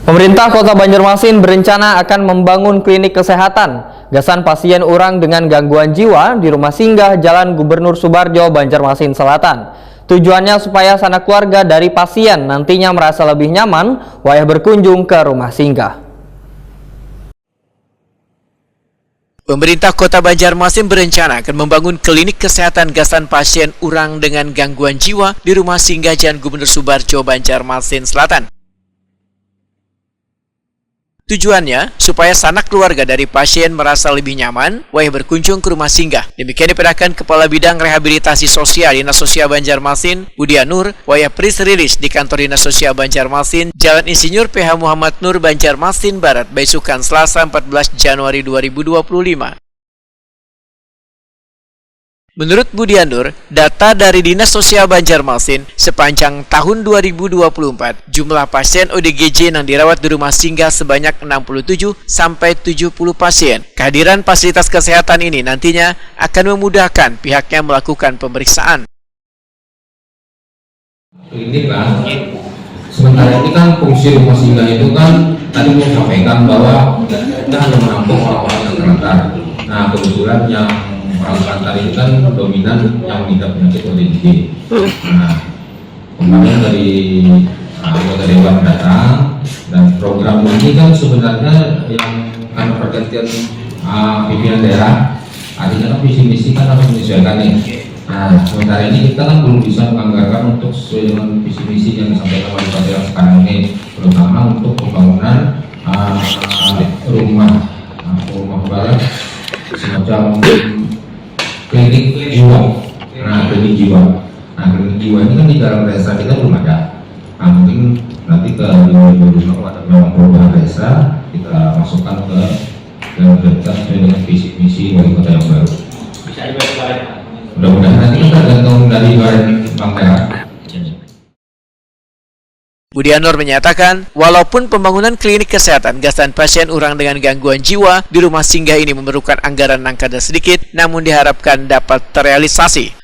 Pemerintah Kota Banjarmasin berencana akan membangun klinik kesehatan gasan pasien orang dengan gangguan jiwa di rumah singgah Jalan Gubernur Subarjo, Banjarmasin Selatan. Tujuannya supaya sanak keluarga dari pasien nantinya merasa lebih nyaman wayah berkunjung ke rumah singgah. Pemerintah Kota Banjarmasin berencana akan membangun klinik kesehatan gasan pasien orang dengan gangguan jiwa di rumah singgah Jalan Gubernur Subarjo, Banjarmasin Selatan. Tujuannya, supaya sanak keluarga dari pasien merasa lebih nyaman wayah berkunjung ke rumah singgah. Demikian diperkirakan Kepala Bidang Rehabilitasi Sosial Dinas Sosial Banjarmasin, Budian Nur, wayah press release di kantor Dinas Sosial Banjarmasin, Jalan Insinyur PH Muhammad Nur, Banjarmasin Barat, Baisukan, Selasa 14 Januari 2025. Menurut Budian Nur, data dari Dinas Sosial Banjarmasin sepanjang tahun 2024, jumlah pasien ODGJ yang dirawat di rumah singgah sebanyak 67 sampai 70 pasien. Kehadiran fasilitas kesehatan ini nantinya akan memudahkan pihaknya melakukan pemeriksaan. Ini kan, sementara ini kan fungsi rumah singgah itu kan tadi mau sampaikan bahwa kita hanya menampung orang-orang yang terlantar. Nah, kebetulan yang orang terlantar itu kan dominan yang mengidap penyakit ODGJ. Nah, kemarin dari anggota dewan datang dan program ini kan sebenarnya yang karena pergantian pimpinan daerah, artinya kan visi misi kan harus menyesuaikan nih. Nah, sementara ini kita kan belum bisa menganggarkan untuk sesuai dengan visi misi yang disampaikan wali kota yang sekarang ini, terutama untuk pembangunan rumah barat semacam klinik jiwa. Nah, klinik jiwa ini kan di dalam desa kita belum ada. Nah, mungkin nanti ke 2025 ada memang perubahan desa, kita masukkan ke yang prioritas sesuai dengan visi misi wali kota yang baru. Bisa juga mudah-mudahan nanti kita tergantung dari Bank Daerah. Budian Nur menyatakan, walaupun pembangunan klinik kesehatan gasan pasien orang dengan gangguan jiwa di rumah singgah ini memerlukan anggaran yang kada sedikit, namun diharapkan dapat terrealisasi.